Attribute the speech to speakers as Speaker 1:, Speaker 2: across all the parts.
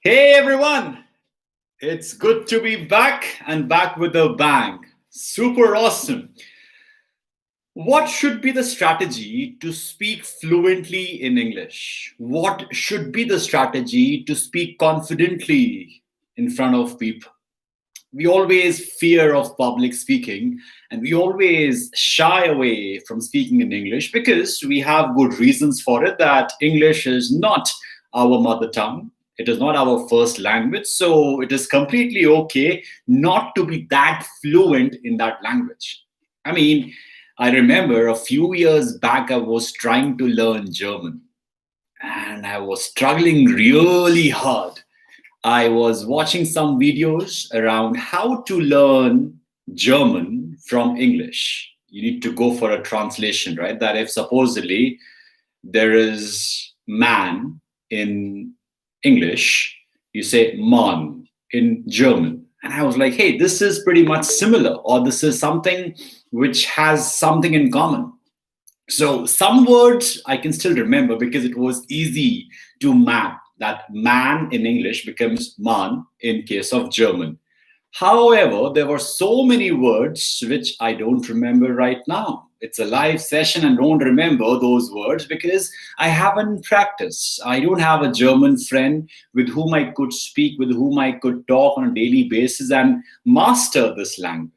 Speaker 1: Hey everyone, it's good to be back and back with a bang. Super awesome. What should be the strategy to speak fluently in English? What should be the strategy to speak confidently in front of people? We always fear of public speaking and we always shy away from speaking in English because we have good reasons for it that English is not our mother tongue. It is not our first language. So it is completely okay not to be that fluent in that language. I mean, I remember a few years back, I was trying to learn German and I was struggling really hard. I was watching some videos around how to learn German from English. You need to go for a translation, right? That if supposedly there is man in English, you say Mann in German. And I was like, hey, this is pretty much similar, or this is something which has something in common. So some words I can still remember because it was easy to map that man in English becomes man in case of German. However, there were so many words which I don't remember right now. It's a live session and don't remember those words because I haven't practiced. I don't have a German friend with whom I could speak, with whom I could talk on a daily basis and master this language.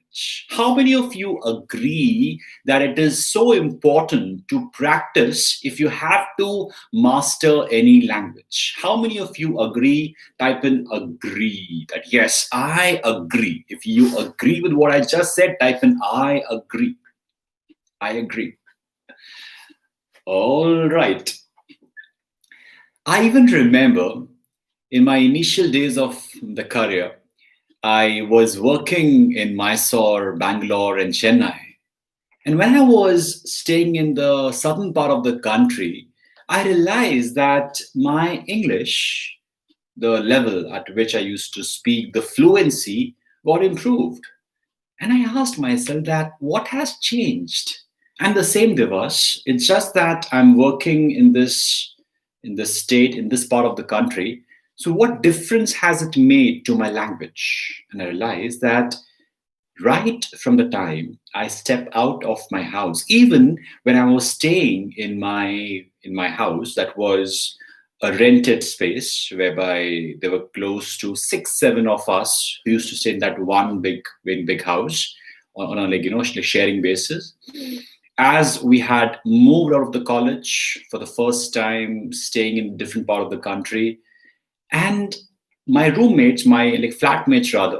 Speaker 1: How many of you agree that it is so important to practice if you have to master any language? How many of you agree? Type in agree. That yes, I agree. If you agree with what I just said, type in I agree. I agree. All right. I even remember in my initial days of the career, I was working in Mysore, Bangalore, and Chennai. And when I was staying in the southern part of the country, I realized that my English, the level at which I used to speak, the fluency got improved. And I asked myself that what has changed? I'm the same Divas. It's just that I'm working in this state, in this part of the country. So what difference has it made to my language? And I realized that right from the time I stepped out of my house, even when I was staying in my house that was a rented space whereby there were close to 6 7 of us who used to stay in that one big house on a like sharing basis. As we had moved out of the college for the first time, staying in a different part of the country, and my roommates, my like flatmates rather,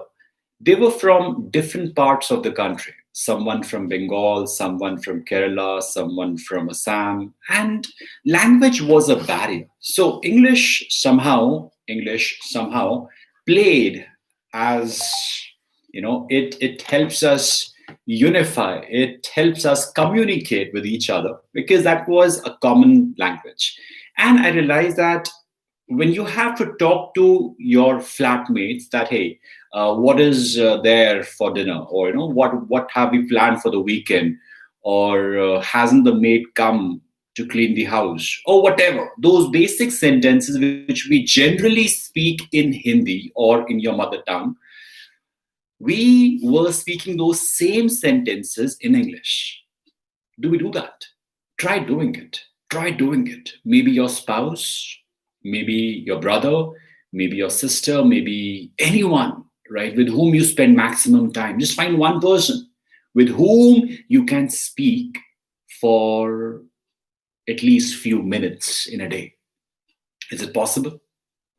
Speaker 1: they were from different parts of the country. Someone from Bengal, someone from Kerala, someone from Assam, and language was a barrier. So English somehow played as it helps us unify. It helps us communicate with each other because that was a common language. And I realized that when you have to talk to your flatmates that hey, what is there for dinner, or what have we planned for the weekend, or hasn't the maid come to clean the house, or whatever, those basic sentences which we generally speak in Hindi or in your mother tongue, we were speaking those same sentences in English. Do we do that? Try doing it. Try doing it. Maybe your spouse, maybe your brother, maybe your sister, maybe anyone, right, with whom you spend maximum time. Just find one person with whom you can speak for at least few minutes in a day. Is it possible?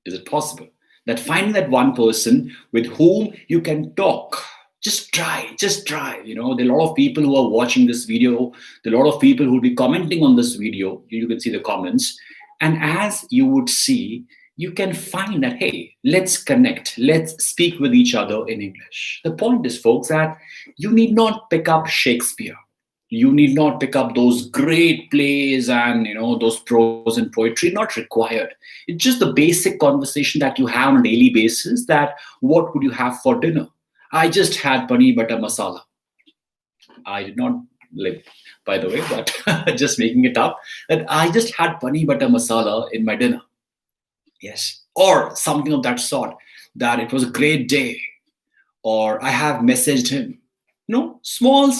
Speaker 1: Is it possible that finding that one person with whom you can talk? Just try. There are a lot of people who are watching this video. There are a lot of people who will be commenting on this video. You can see the comments. And as you would see, you can find that, hey, let's connect. Let's speak with each other in English. The point is, folks, that you need not pick up Shakespeare. You need not pick up those great plays and those prose and poetry. Not required. It's just the basic conversation that you have on a daily basis. That what would you have for dinner? I just had paneer butter masala. I did not live, by the way, but just making it up. That I just had paneer butter masala in my dinner. Yes, or something of that sort, that it was a great day, or I have messaged him. No, small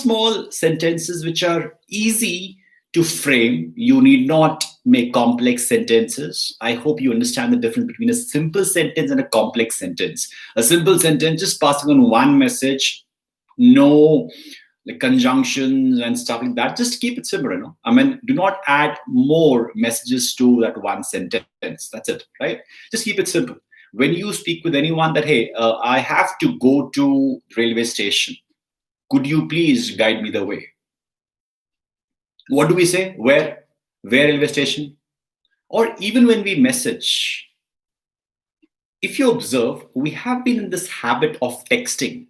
Speaker 1: sentences which are easy to frame. You need not make complex sentences. I hope you understand the difference between a simple sentence and a complex sentence. A simple sentence just passing on one message, no like conjunctions and stuff like that. Just keep it simple, I mean, do not add more messages to that one sentence. That's it, right? Just keep it simple. When you speak with anyone that, hey, I have to go to railway station. Could you please guide me the way? What do we say? Where railway station? Or even when we message, if you observe, we have been in this habit of texting.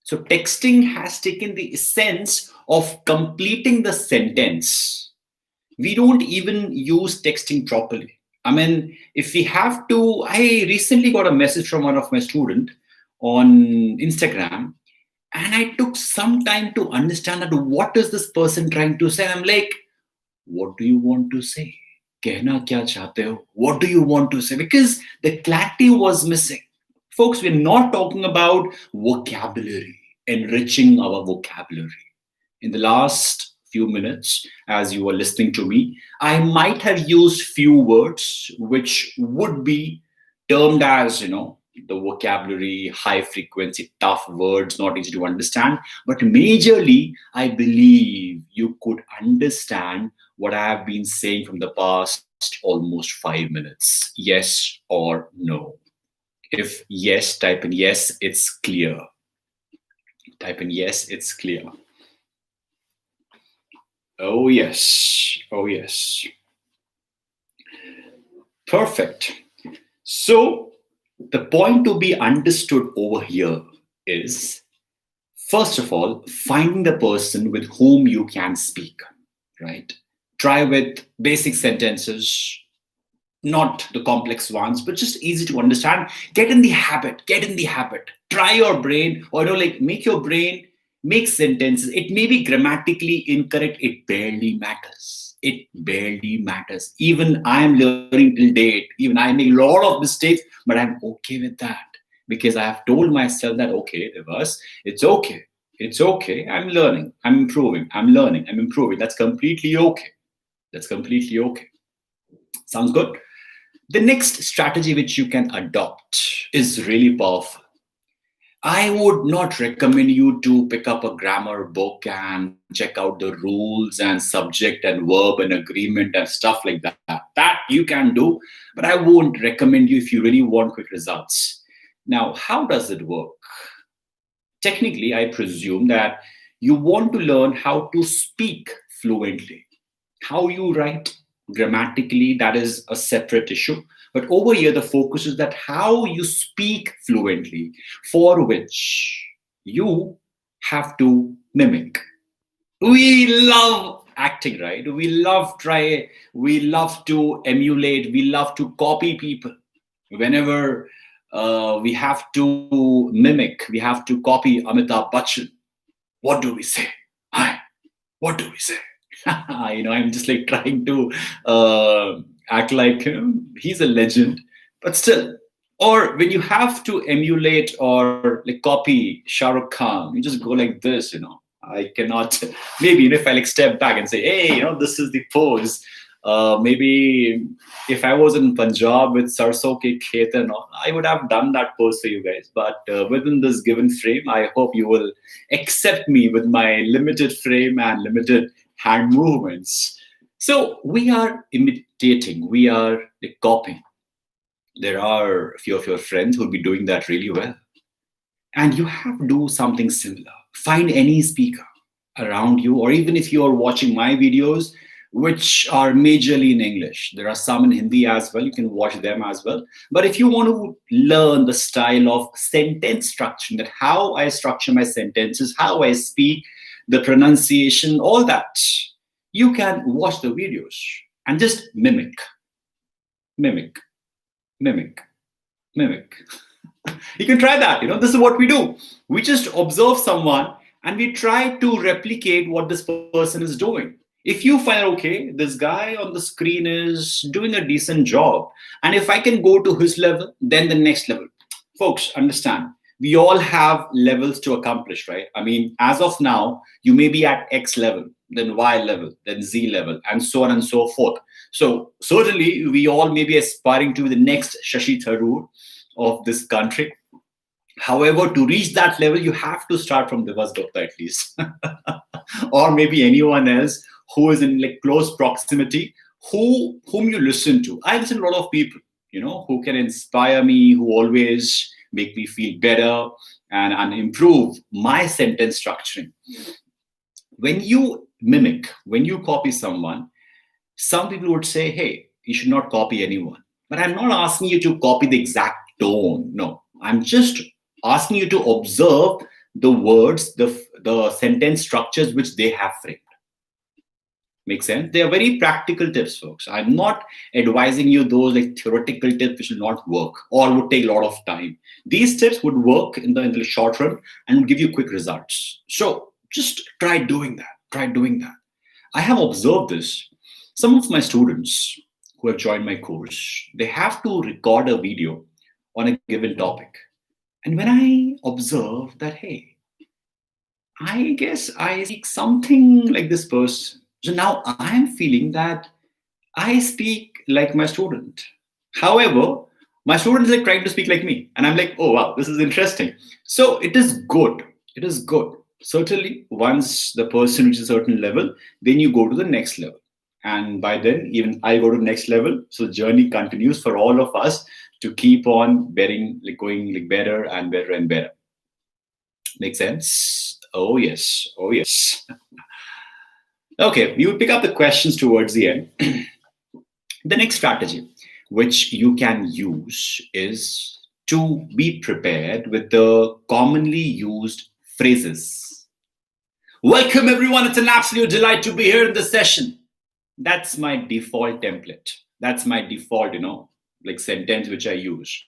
Speaker 1: So texting has taken the essence of completing the sentence. We don't even use texting properly. I mean, if we have to, I recently got a message from one of my students on Instagram, and I took some time to understand that what is this person trying to say. I'm like, what do you want to say? Kehna kya chahte ho? What do you want to say? Because the clarity was missing. Folks, we're not talking about vocabulary, enriching our vocabulary. In the last few minutes, as you were listening to me, I might have used few words which would be termed as, the vocabulary, high frequency, tough words, not easy to understand. But majorly, I believe you could understand what I have been saying from the past almost 5 minutes. Yes or no? If yes, type in yes, it's clear. Type in yes, it's clear. Oh, yes. Oh, yes. Perfect. So, the point to be understood over here is, first of all, finding the person with whom you can speak, right? Try with basic sentences, not the complex ones, but just easy to understand. Get in the habit. Try your brain, or make your brain make sentences. It may be grammatically incorrect. It barely matters. Even I am learning till date. Even I make a lot of mistakes, but I'm okay with that, because I have told myself that, okay, Divas, it's okay. It's okay. I'm learning. I'm improving. I'm learning. I'm improving. That's completely okay. Sounds good. The next strategy which you can adopt is really powerful. I would not recommend you to pick up a grammar book and check out the rules and subject and verb and agreement and stuff like that. That you can do, but I won't recommend you if you really want quick results. Now, how does it work? Technically, I presume that you want to learn how to speak fluently. How you write grammatically, that is a separate issue. But over here, the focus is that how you speak fluently, for which you have to mimic. We love acting, right? We love to emulate, we love to copy people. Whenever we have to mimic, we have to copy Amitabh Bachchan. What do we say? Hi, what do we say? I'm just like trying to act like he's a legend, but still. Or when you have to emulate or like copy Shah Rukh Khan, you just go like this. I cannot. Maybe if I like step back and say, hey, this is the pose. Maybe if I was in Punjab with Sarso Ke Khet and all, I would have done that pose for you guys. But within this given frame, I hope you will accept me with my limited frame and limited hand movements. So we are imitating, we are like, copying. There are a few of your friends who will be doing that really well. And you have to do something similar. Find any speaker around you, or even if you are watching my videos, which are majorly in English. There are some in Hindi as well. You can watch them as well. But if you want to learn the style of sentence structure, that how I structure my sentences, how I speak, the pronunciation, all that, you can watch the videos and just mimic. You can try that. This is what we do. We just observe someone and we try to replicate what this person is doing. If you find, okay, this guy on the screen is doing a decent job, and if I can go to his level, then the next level. Folks, understand, we all have levels to accomplish, right? I mean, as of now, you may be at X level, then Y level, then Z level, and so on and so forth. So certainly, we all may be aspiring to be the next Shashi Tharoor of this country. However, to reach that level, you have to start from Divas Gupta at least, or maybe anyone else who is in like close proximity, whom you listen to. I listen to a lot of people, who can inspire me, who always make me feel better and improve my sentence structuring. When you mimic, when you copy someone, some people would say, hey, you should not copy anyone. But I'm not asking you to copy the exact tone. No, I'm just asking you to observe the words, the sentence structures which they have framed. Make sense? They are very practical tips, folks. I'm not advising you those like theoretical tips which will not work or would take a lot of time. These tips would work in the short run and give you quick results. So just try doing that. Try doing that. I have observed this. Some of my students who have joined my course, they have to record a video on a given topic. And when I observe that, hey, I guess I speak something like this person. So now I am feeling that I speak like my student. However, my student is like trying to speak like me. And I'm like, oh, wow, this is interesting. So it is good. It is good. Certainly, once the person reaches a certain level, then you go to the next level. And by then, even I go to the next level. So the journey continues for all of us to keep on going like better and better and better. Make sense? Oh, yes. Oh, yes. Okay, we will pick up the questions towards the end. The next strategy which you can use is to be prepared with the commonly used phrases. Welcome, everyone. It's an absolute delight to be here in this session. That's my default template. That's my default, like sentence which I use.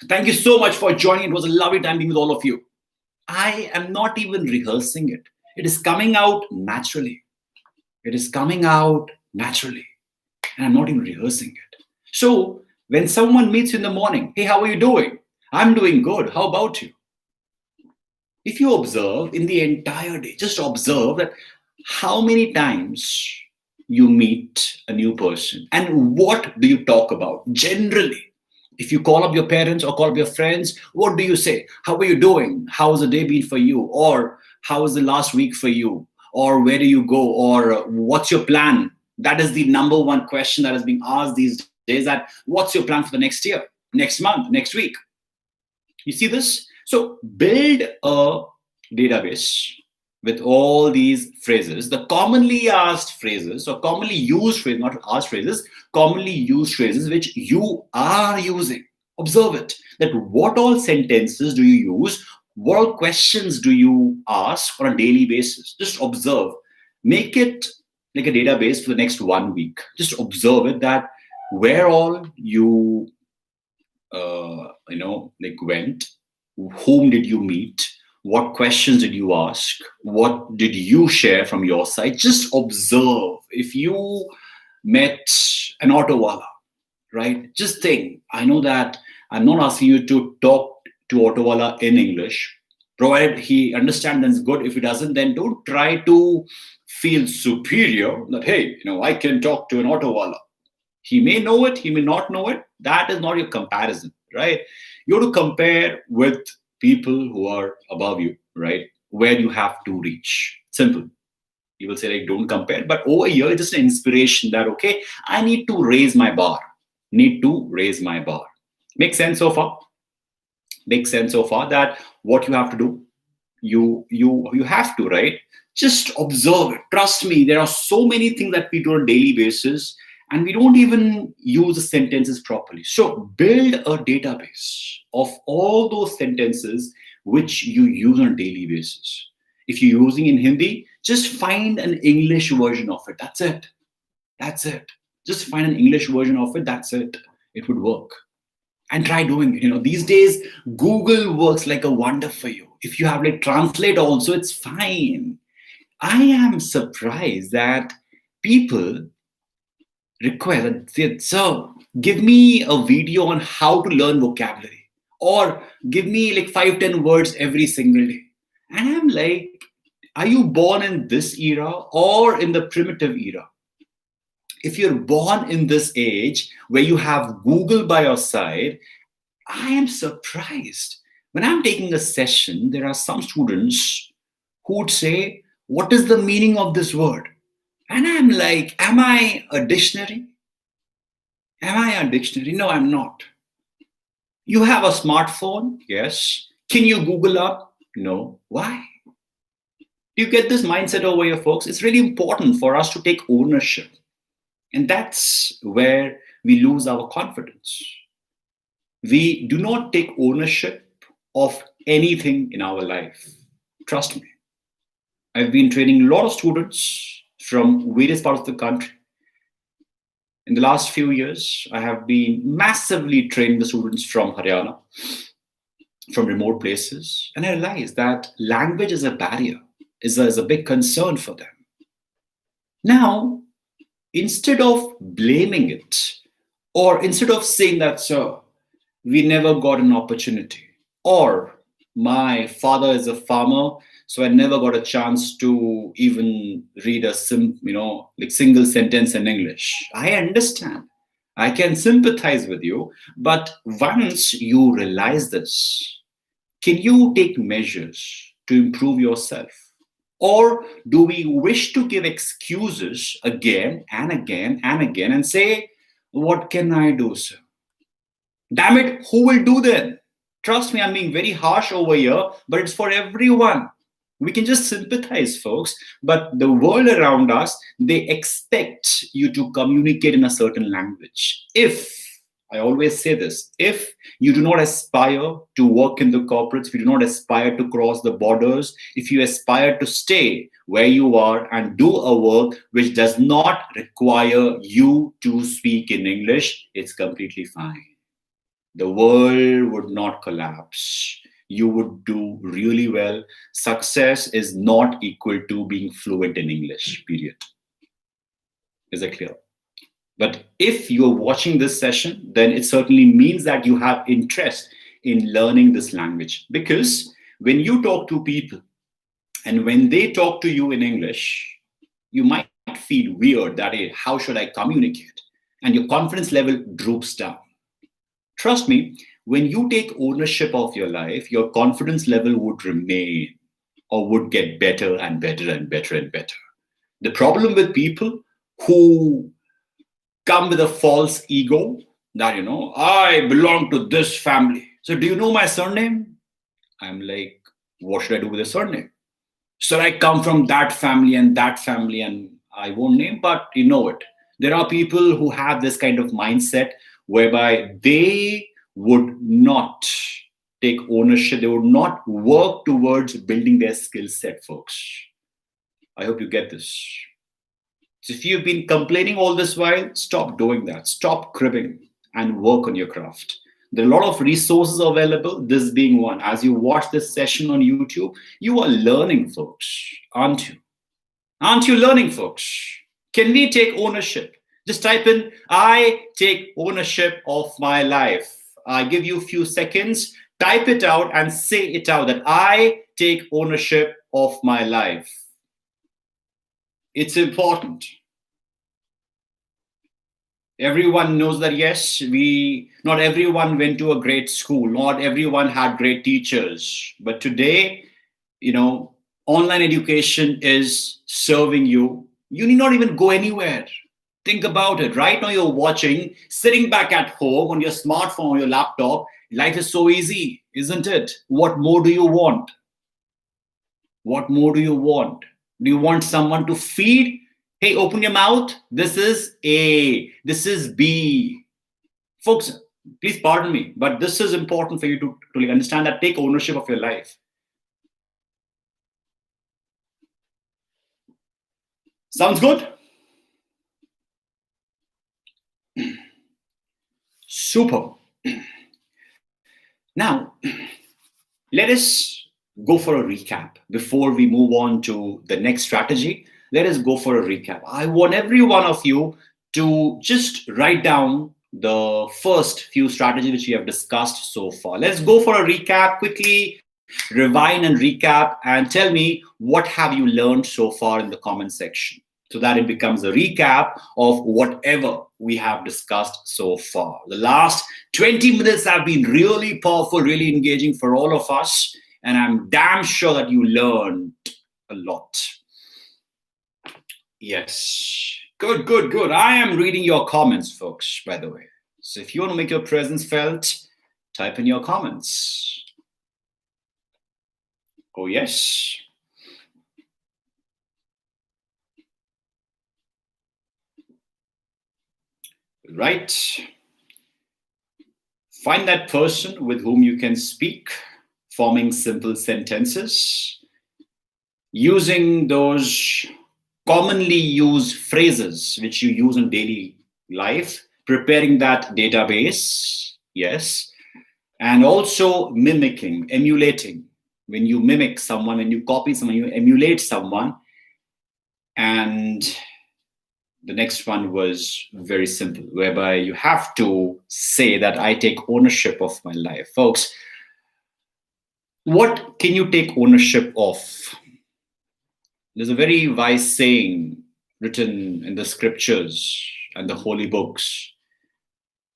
Speaker 1: Thank you so much for joining. It was a lovely time being with all of you. I am not even rehearsing it. It is coming out naturally. It is coming out naturally. And I'm not even rehearsing it. So when someone meets you in the morning, hey, how are you doing? I'm doing good. How about you? If you observe in the entire day, just observe that how many times you meet a new person and what do you talk about generally. If you call up your parents or call up your friends, what do you say? How are you doing? How's the day been for you? Or how was the last week for you? Or where do you go? Or what's your plan? That is the number one question that is being asked these days, that what's your plan for the next year, next month, next week? You see this? So build a database with all these phrases, the commonly asked phrases, or commonly used phrases, not asked phrases, commonly used phrases which you are using. Observe it, that what all sentences do you use, what all questions do you ask on a daily basis. Just observe. Make it like a database for the next 1 week. Just observe it, that where all you, went, whom did you meet, what questions did you ask? What did you share from your side? Just observe. If you met an autowala, right? Just think. I know that I'm not asking you to talk to autowala in English. Provided he understands, then it's good. If he doesn't, then don't try to feel superior that, hey, I can talk to an autowala. He may know it, he may not know it. That is not your comparison, right? You have to compare with people who are above you, right? Where you have to reach. Simple. You will say, like, don't compare. But over here, it's just an inspiration that, okay, I need to raise my bar. Need to raise my bar. Make sense so far? Make sense so far that what you have to do, you have to, right? Just observe it. Trust me, there are so many things that we do on a daily basis, and we don't even use the sentences properly. So build a database of all those sentences which you use on a daily basis. If you're using in Hindi, just find an English version of it. That's it. That's it. Just find an English version of it. That's it. It would work. And try doing it. These days, Google works like a wonder for you. If you have like translate also, it's fine. I am surprised that people request that, sir, give me a video on how to learn vocabulary, or give me like 5-10 words every single day. And I'm like, are you born in this era or in the primitive era? If you're born in this age where you have Google by your side, I am surprised. When I'm taking a session, there are some students who would say, what is the meaning of this word? And I'm like, am I a dictionary? Am I a dictionary? No, I'm not. You have a smartphone? Yes. Can you Google up? No. Why? Do you get this mindset over here, folks? It's really important for us to take ownership. And that's where we lose our confidence. We do not take ownership of anything in our life. Trust me. I've been training a lot of students from various parts of the country. In the last few years, I have been massively training the students from Haryana, from remote places. And I realized that language is a barrier, is a big concern for them. Now, instead of blaming it, or instead of saying that, sir, we never got an opportunity, or my father is a farmer, so I never got a chance to even read a single sentence in English. I understand. I can sympathize with you, but once you realize this, can you take measures to improve yourself? Or do we wish to give excuses again and again and again and say, what can I do, sir? Damn it, who will do then? Trust me, I'm being very harsh over here, but it's for everyone. We can just sympathize, folks, but the world around us, they expect you to communicate in a certain language. I always say this, if you do not aspire to work in the corporates, if you do not aspire to cross the borders, if you aspire to stay where you are and do a work which does not require you to speak in English, it's completely fine. The world would not collapse. You would do really well. Success is not equal to being fluent in English, period. Is that clear? But if you're watching this session, then it certainly means that you have interest in learning this language. Because when you talk to people and when they talk to you in English, you might feel weird that, hey, how should I communicate? And your confidence level droops down. Trust me, when you take ownership of your life, your confidence level would remain or would get better and better and better and better. The problem with people who come with a false ego that, I belong to this family. So do you know my surname? I'm like, what should I do with the surname? So I come from that family, and I won't name, but you know it. There are people who have this kind of mindset whereby they would not take ownership. They would not work towards building their skill set, folks. I hope you get this. So if you've been complaining all this while, stop doing that. Stop cribbing and work on your craft. There are a lot of resources available, this being one. As you watch this session on YouTube, you are learning, folks, aren't you? Aren't you learning, folks? Can we take ownership? Just type in, I take ownership of my life. I give you a few seconds, type it out and say it out, that I take ownership of my life. It's important. Everyone knows that, yes, not everyone went to a great school. Not everyone had great teachers. But today, online education is serving you. You need not even go anywhere. Think about it. Right now you're watching, sitting back at home on your smartphone or your laptop. Life is so easy, isn't it? What more do you want? What more do you want? Do you want someone to feed? Hey, open your mouth. This is A. This is B. Folks, please pardon me, but this is important for you to understand that. Take ownership of your life. Sounds good? Super. Now, let us go for a recap before we move on to the next strategy. let us go for a recap. I want every one of you to just write down the first few strategies which we have discussed so far. Let's go for a recap quickly, rewind and recap, and tell me what have you learned so far in the comment section, so that it becomes a recap of whatever we have discussed so far. The last 20 minutes have been really powerful, really engaging for all of us, and I'm damn sure that you learned a lot. Yes. Good, good, good. I am reading your comments, folks, by the way. So if you want to make your presence felt, type in your comments. Oh, yes. Right. Find that person with whom you can speak, forming simple sentences, using those commonly used phrases which you use in daily life, preparing that database, yes, and also mimicking, emulating. When you mimic someone, when you copy someone, you emulate someone. And the next one was very simple, whereby you have to say that I take ownership of my life. Folks, what can you take ownership of? There's a very wise saying written in the scriptures and the holy books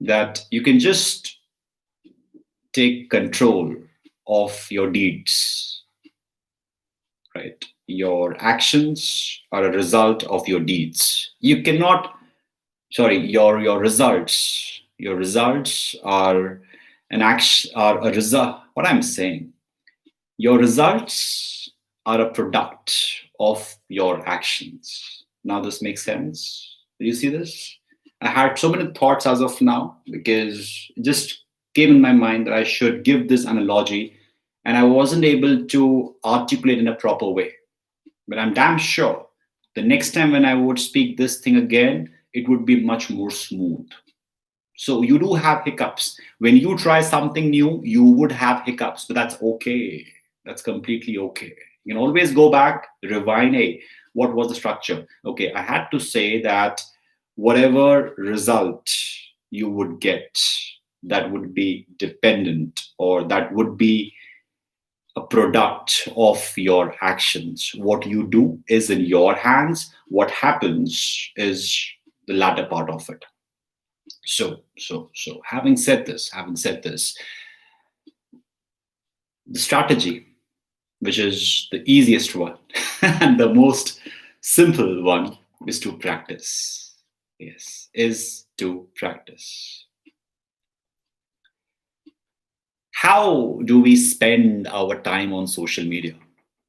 Speaker 1: that you can just take control of your deeds, right? Your actions are a result of your deeds. You cannot, sorry, your results. Your results are an action, are a result. What I'm saying, your results are a product of your actions. Now this makes sense. Do you see this? I had so many thoughts as of now because it just came in my mind that I should give this analogy, and I wasn't able to articulate in a proper way. But I'm damn sure the next time when I would speak this thing again, it would be much more smooth. So you do have hiccups. When you try something new, you would have hiccups, but that's okay. That's completely okay. You can always go back, rewind. Hey, what was the structure? Okay, I had to say that whatever result you would get, that would be dependent, or that would be a product of your actions. What you do is in your hands. What happens is the latter part of it. So having said this, the strategy, which is the easiest one and the most simple one, is to practice. Yes, is to practice. How do we spend our time on social media?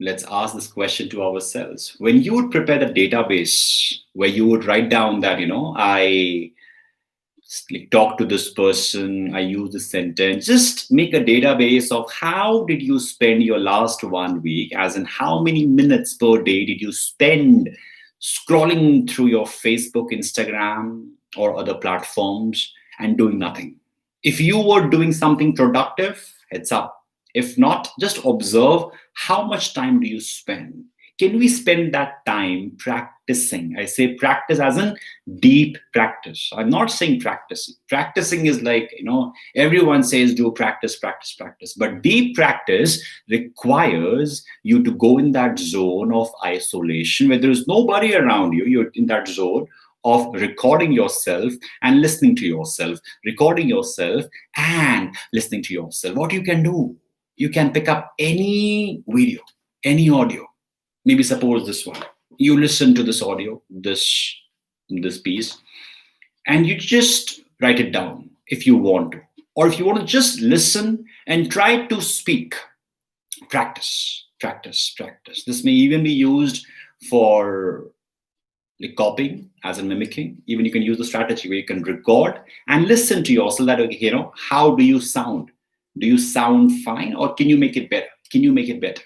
Speaker 1: Let's ask this question to ourselves. When you would prepare the database where you would write down that, I talk to this person, I use this sentence, just make a database of how did you spend your last 1 week, as in how many minutes per day did you spend scrolling through your Facebook, Instagram, or other platforms and doing nothing. If you were doing something productive, heads up. If not, just observe how much time do you spend. Can we spend that time practicing? I say practice as in deep practice. I'm not saying practicing. Practicing is like, everyone says do practice, practice, practice. But deep practice requires you to go in that zone of isolation where there is nobody around you. You're in that zone of recording yourself and listening to yourself, recording yourself and listening to yourself. What you can do, you can pick up any video, any audio. Maybe suppose this one. You listen to this audio, this piece, and you just write it down if you want to. Or if you want to just listen and try to speak, practice, practice, practice. This may even be used for copying, as in mimicking. Even you can use the strategy where you can record and listen to yourself that, how do you sound? Do you sound fine, or can you make it better? Can you make it better?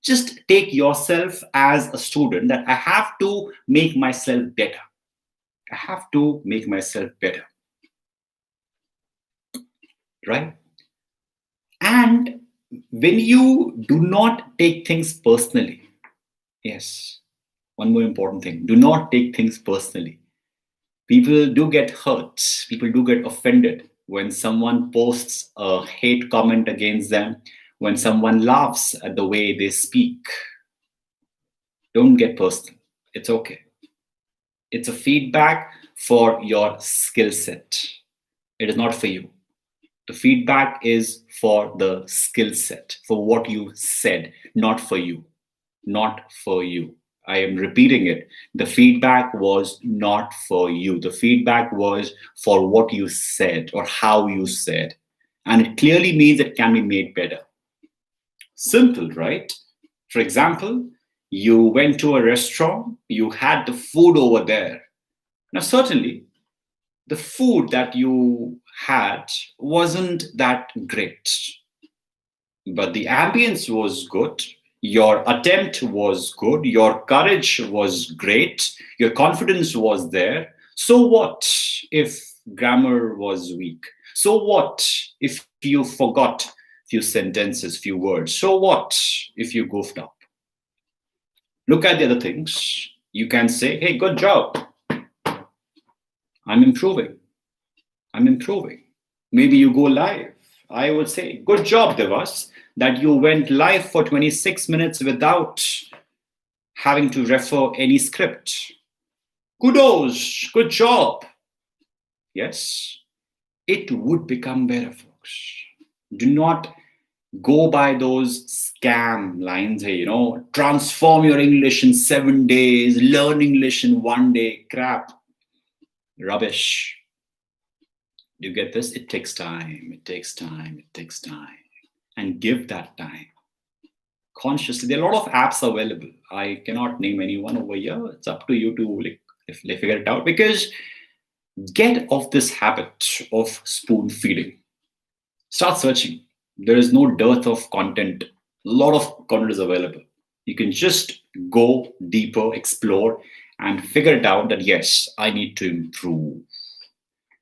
Speaker 1: Just take yourself as a student that I have to make myself better. I have to make myself better. Right? And when you do not take things personally, yes, One more important thing: do not take things personally. People do get hurt, people do get offended when someone posts a hate comment against them, when someone laughs at the way they speak. Don't get personal. It's okay. It's a feedback for your skill set. It is not for you. The feedback is for the skill set, for what you said, not for you. Not for you. I am repeating it. The feedback was not for you. The feedback was for what you said or how you said. And it clearly means it can be made better. Simple, right? For example, you went to a restaurant, you had the food over there. Now, certainly, the food that you had wasn't that great, but the ambience was good. Your attempt was good. Your courage was great. Your confidence was there. So what if grammar was weak? So what if you forgot few sentences, few words? So what if you goofed up? Look at the other things. You can say, hey, good job. I'm improving. I'm improving. Maybe you go live. I would say, good job, Devas, that you went live for 26 minutes without having to refer any script. Kudos, good job. Yes, it would become better, folks. Do not go by those scam lines, hey, transform your English in 7 days, learn English in 1 day. Crap. Rubbish. You get this? It takes time. It takes time. It takes time. And give that time consciously. There are a lot of apps available. I cannot name anyone over here. It's up to you to figure it out, because get off this habit of spoon feeding. Start searching. There is no dearth of content. A lot of content is available. You can just go deeper, explore, and figure it out that yes, I need to improve.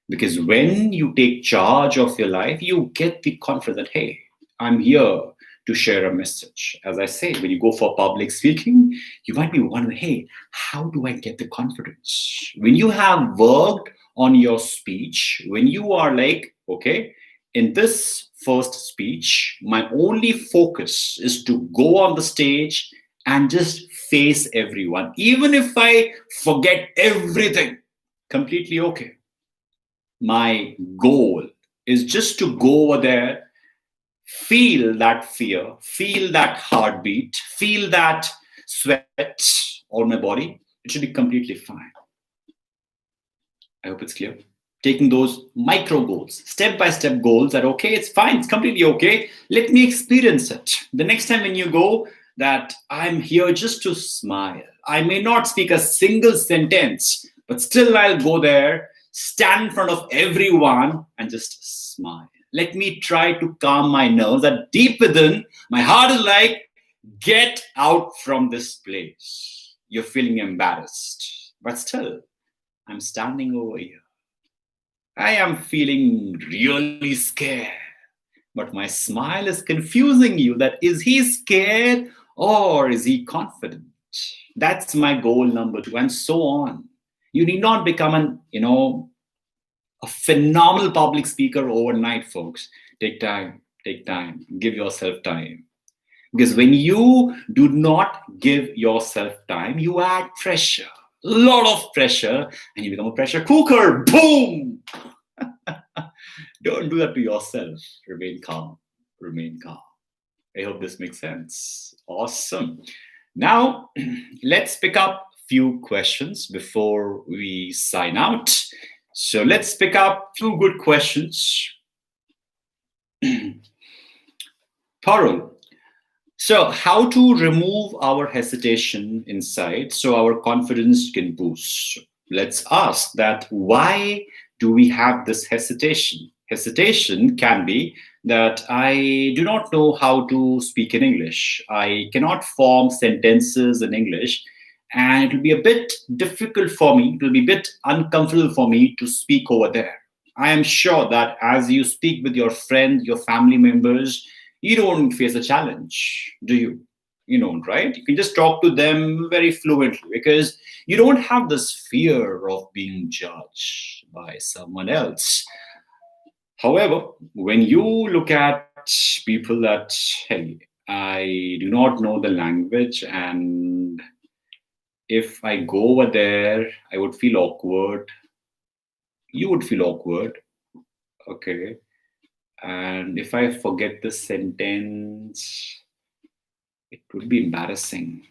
Speaker 1: Because when you take charge of your life, you get the confidence that, hey, I'm here to share a message. As I say, when you go for public speaking, you might be wondering, hey, how do I get the confidence? When you have worked on your speech, when you are like, okay, in this first speech, my only focus is to go on the stage and just face everyone. Even if I forget everything, completely okay. My goal is just to go over there, feel that fear, feel that heartbeat, feel that sweat on my body. It should be completely fine. I hope it's clear. Taking those micro goals, step-by-step goals that, okay, it's fine, it's completely okay. Let me experience it. The next time when you go, that I'm here just to smile. I may not speak a single sentence, but still I'll go there, stand in front of everyone and just smile. Let me try to calm my nerves that deep within, my heart is like, get out from this place. You're feeling embarrassed, but still, I'm standing over here. I am feeling really scared, but my smile is confusing you that is he scared or is he confident? That's my goal number 2, and so on. You need not become a phenomenal public speaker overnight, folks. Take time, give yourself time. Because when you do not give yourself time, you add pressure, a lot of pressure, and you become a pressure cooker. Boom! Don't do that to yourself. Remain calm. I hope this makes sense. Awesome. Now, let's pick up a few questions before we sign out. So let's pick up a few good questions. Parul, so how to remove our hesitation inside so our confidence can boost? Let's ask that, why do we have this hesitation? Hesitation can be that I do not know how to speak in English. I cannot form sentences in English, and it will be a bit difficult for me. It will be a bit uncomfortable for me to speak over there. I am sure that as you speak with your friends, your family members, you don't face a challenge, do you? right? You can just talk to them very fluently because you don't have this fear of being judged by someone else. However, when you look at people that, hey, I do not know the language, and if I go over there, I would feel awkward. You would feel awkward. Okay. And if I forget the sentence, it would be embarrassing.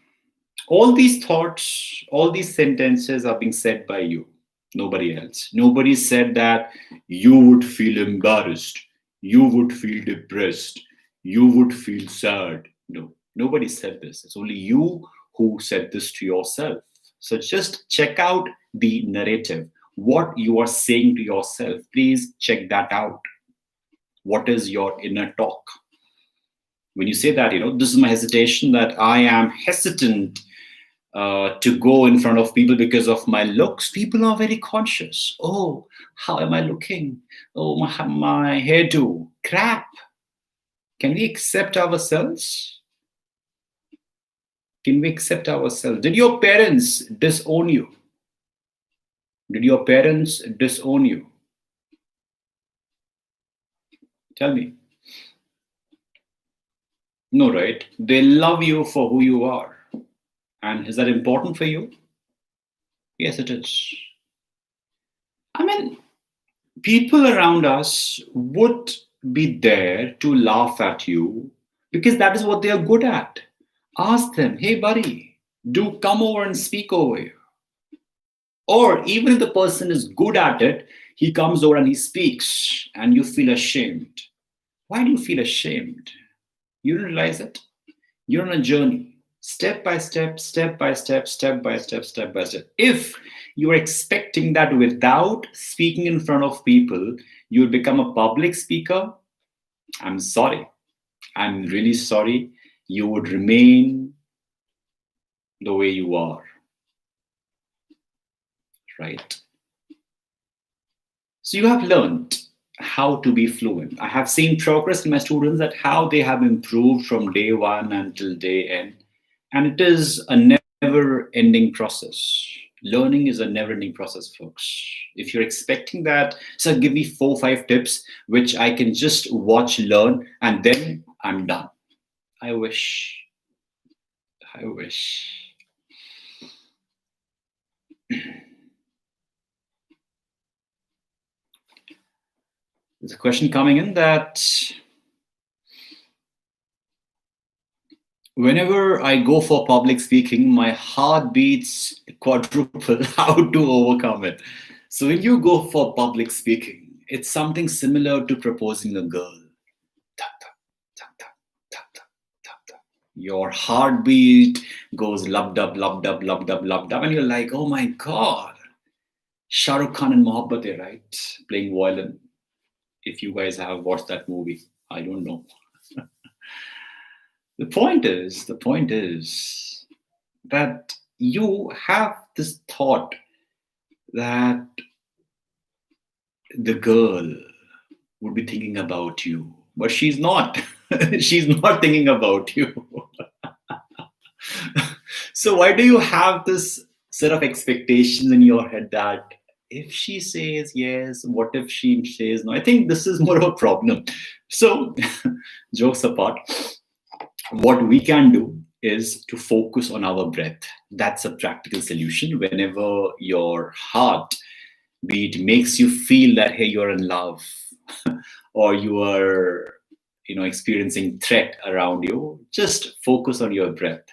Speaker 1: All these thoughts, all these sentences are being said by you, nobody else. Nobody said that you would feel embarrassed, you would feel depressed, you would feel sad. No, nobody said this. It's only you who said this to yourself. So just check out the narrative, what you are saying to yourself. Please check that out. What is your inner talk? When you say that, this is my hesitation, that I am hesitant to go in front of people because of my looks. People are very conscious. Oh, how am I looking? Oh, my hairdo. Crap. Can we accept ourselves? Can we accept ourselves? Did your parents disown you? Did your parents disown you? Tell me. No, right? They love you for who you are. And is that important for you? Yes, it is. I mean, people around us would be there to laugh at you because that is what they are good at. Ask them, hey, buddy, do come over and speak over here. Or even if the person is good at it, he comes over and he speaks and you feel ashamed. Why do you feel ashamed? You don't realize it. You're on a journey, step by step, step by step, step by step, step by step. If you're expecting that without speaking in front of people, you will become a public speaker, I'm sorry. I'm really sorry. You would remain the way you are. Right? So you have learned how to be fluent. I have seen progress in my students, that how they have improved from day one until day end. And it is a never ending process. Learning is a never ending process, folks. If you're expecting that, so give me 4 or 5 tips which I can just watch, learn, and then I'm done. I wish. I wish. There's a question coming in that whenever I go for public speaking, my heart beats quadruple. How to overcome it? So when you go for public speaking, it's something similar to proposing a girl. Your heartbeat goes lub dub, lub dub, lub dub, lub dub, and you're like, oh my god, Shah Rukh Khan and Mohabbat, right? Playing violin. If you guys have watched that movie, I don't know. The point is that you have this thought that the girl would be thinking about you, but she's not. She's not thinking about you. So why do you have this set of expectations in your head that if she says yes, what if she says no? I think this is more of a problem. So jokes apart, what we can do is to focus on our breath. That's a practical solution. Whenever your heart beat makes you feel that, hey, you're in love or you are experiencing threat around you, just focus on your breath.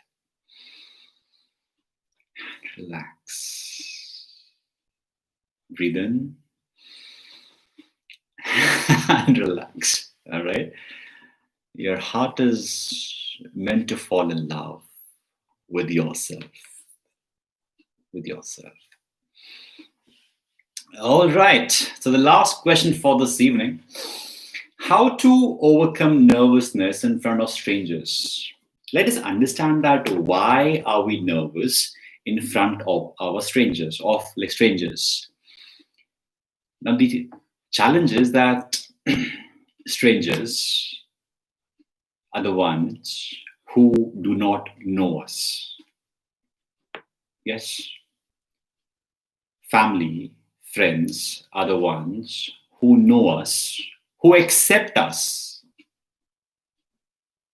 Speaker 1: Relax. Breathe in and relax. All right. Your heart is meant to fall in love with yourself. With yourself. All right. So the last question for this evening: how to overcome nervousness in front of strangers? Let us understand that why are we nervous in front of our strangers, strangers. Now the challenge is that strangers are the ones who do not know us. Yes, family, friends are the ones who know us, who accept us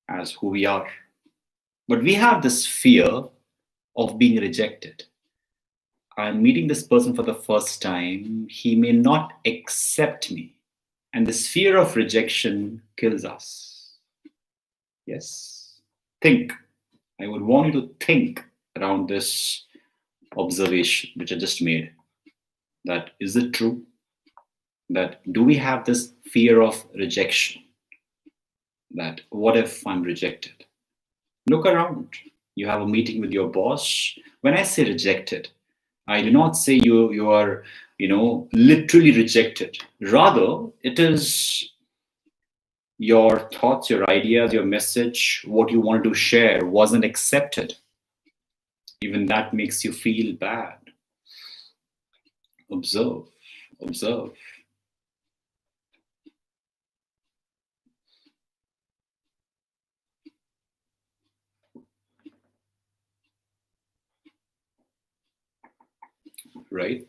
Speaker 1: as who we are. But we have this fear of being rejected. I'm meeting this person for the first time. He may not accept me. And this fear of rejection kills us. Yes. Think. I would want you to think around this observation which I just made. That is it true? That do we have this fear of rejection? That what if I'm rejected? Look around. You have a meeting with your boss. When I say rejected, I do not say you are, literally rejected. Rather, it is your thoughts, your ideas, your message, what you wanted to share wasn't accepted. Even that makes you feel bad. Observe, observe. Right?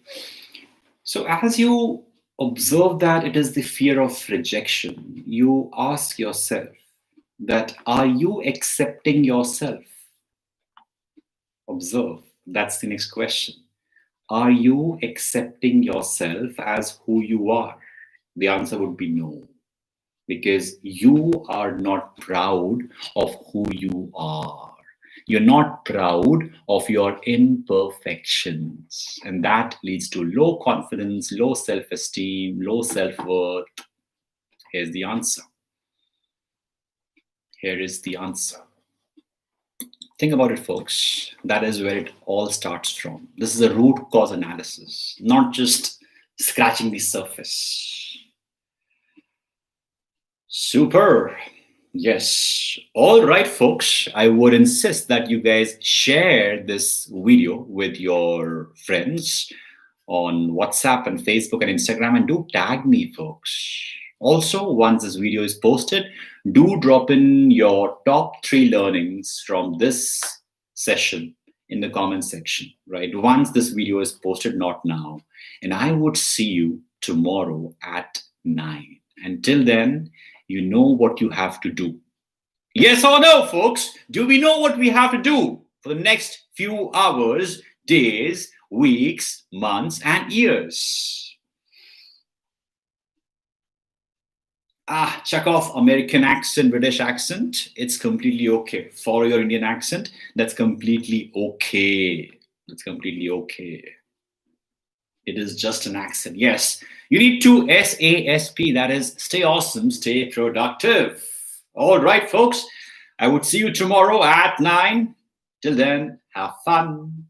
Speaker 1: So as you observe that it is the fear of rejection, you ask yourself that are you accepting yourself? Observe. That's the next question. Are you accepting yourself as who you are? The answer would be no, because you are not proud of who you are. You're not proud of your imperfections. And that leads to low confidence, low self esteem, low self worth. Here's the answer. Here is the answer. Think about it, folks. That is where it all starts from. This is a root cause analysis, not just scratching the surface. Super. Yes. All right, folks. I would insist that you guys share this video with your friends on WhatsApp and Facebook and Instagram, and do tag me, folks. Also, once this video is posted, do drop in your top 3 learnings from this session in the comment section, right? Once this video is posted, not now. And I would see you tomorrow at 9. Until then, you know what you have to do. Yes or no, folks? Do we know what we have to do for the next few hours, days, weeks, months, and years? Check off American accent, British accent. It's completely okay. Follow your Indian accent. That's completely okay. That's completely okay. It is just an accent. Yes, you need to SASP. That is, stay awesome, stay productive. All right, folks. I would see you tomorrow at 9. Till then, have fun.